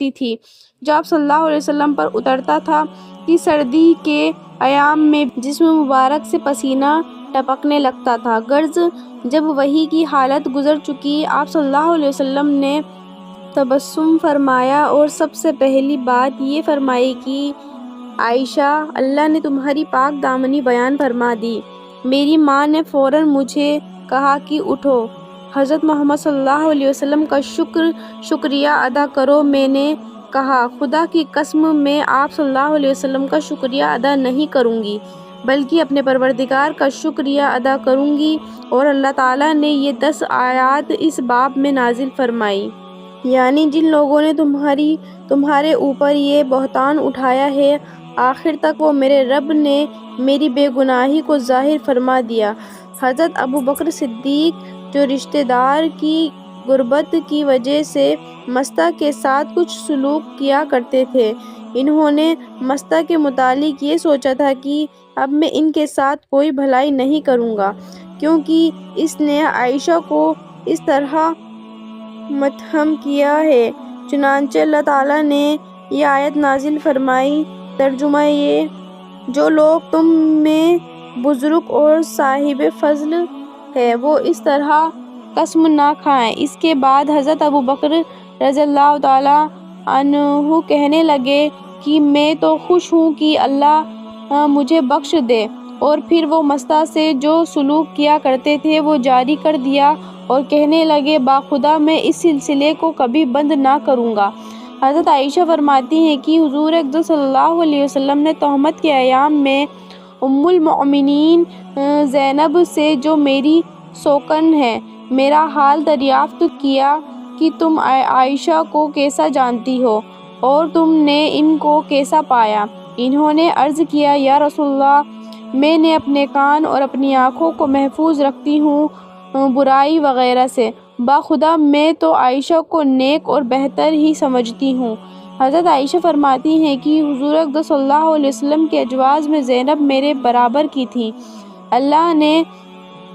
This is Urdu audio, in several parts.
رکھتی تھی جو آپ صلی اللہ علیہ وسلم پر اترتا تھا کہ سردی کے ایام میں جسم مبارک سے پسینہ ٹپکنے لگتا تھا۔ غرض جب وحی کی حالت گزر چکی، آپ صلی اللہ علیہ وسلم نے تبسم فرمایا اور سب سے پہلی بات یہ فرمائی کہ عائشہ، اللہ نے تمہاری پاک دامنی بیان فرما دی۔ میری ماں نے فوراً مجھے کہا کہ اٹھو، حضرت محمد صلی اللہ علیہ وسلم کا شکریہ ادا کرو۔ میں نے کہا، خدا کی قسم میں آپ صلی اللہ علیہ وسلم کا شکریہ ادا نہیں کروں گی بلکہ اپنے پروردگار کا شکریہ ادا کروں گی۔ اور اللہ تعالیٰ نے یہ 10 آیات اس باب میں نازل فرمائیں، یعنی جن لوگوں نے تمہارے اوپر یہ بہتان اٹھایا ہے، آخر تک وہ میرے رب نے میری بے گناہی کو ظاہر فرما دیا۔ حضرت ابوبکر صدیق جو رشتہ دار کی غربت کی وجہ سے مستہ کے ساتھ کچھ سلوک کیا کرتے تھے، انہوں نے مستہ کے متعلق یہ سوچا تھا کہ اب میں ان کے ساتھ کوئی بھلائی نہیں کروں گا، کیونکہ اس نے عائشہ کو اس طرح متہم کیا ہے۔ چنانچہ اللہ تعالیٰ نے یہ آیت نازل فرمائی، ترجمہ یہ: جو لوگ تم میں بزرگ اور صاحب فضل ہیں وہ اس طرح قسم نہ کھائیں۔ اس کے بعد حضرت ابوبکر رضی اللہ تعالیٰ عنہ کہنے لگے کہ میں تو خوش ہوں کہ اللہ مجھے بخش دے، اور پھر وہ مستہ سے جو سلوک کیا کرتے تھے وہ جاری کر دیا اور کہنے لگے، باخدا میں اس سلسلے کو کبھی بند نہ کروں گا۔ حضرت عائشہ فرماتی ہیں کہ حضور اقدس صلی اللہ علیہ وسلم نے تہمت کے ایام میں ام المؤمنین زینب سے، جو میری سوکن ہے، میرا حال دریافت کیا کہ تم عائشہ کو کیسا جانتی ہو اور تم نے ان کو کیسا پایا؟ انہوں نے عرض کیا، یا رسول اللہ، میں نے اپنے کان اور اپنی آنکھوں کو محفوظ رکھتی ہوں برائی وغیرہ سے، باخدا میں تو عائشہ کو نیک اور بہتر ہی سمجھتی ہوں۔ حضرت عائشہ فرماتی ہیں کہ حضور اقدس صلی اللہ علیہ وسلم کے ازواج میں زینب میرے برابر کی تھی، اللہ نے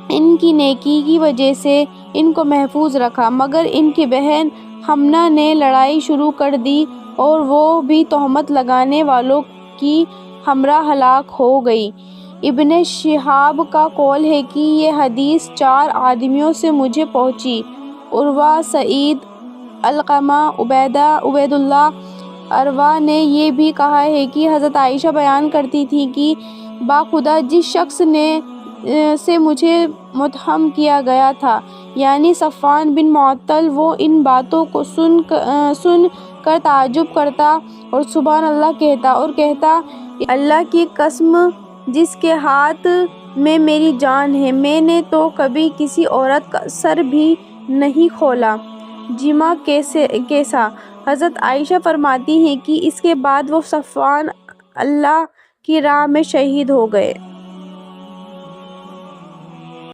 ان کی نیکی کی وجہ سے ان کو محفوظ رکھا، مگر ان کی بہن حمنہ نے لڑائی شروع کر دی اور وہ بھی تہمت لگانے والوں کی ہمراہ ہلاک ہو گئی۔ ابن شہاب کا قول ہے کہ یہ حدیث 4 آدمیوں سے مجھے پہنچی: عروہ، سعید، علقمہ، عبید اللہ۔ عروہ نے یہ بھی کہا ہے کہ حضرت عائشہ بیان کرتی تھیں کہ باخدا جس شخص سے مجھے متہم کیا گیا تھا، یعنی صفوان بن معطل، وہ ان باتوں کو سن کر تعجب کرتا اور سبحان اللہ کہتا اور کہتا، اللہ کی قسم جس کے ہاتھ میں میری جان ہے، میں نے تو کبھی کسی عورت کا سر بھی نہیں کھولا، جمع کیسا؟ حضرت عائشہ فرماتی ہیں کہ اس کے بعد وہ صفوان اللہ کی راہ میں شہید ہو گئے۔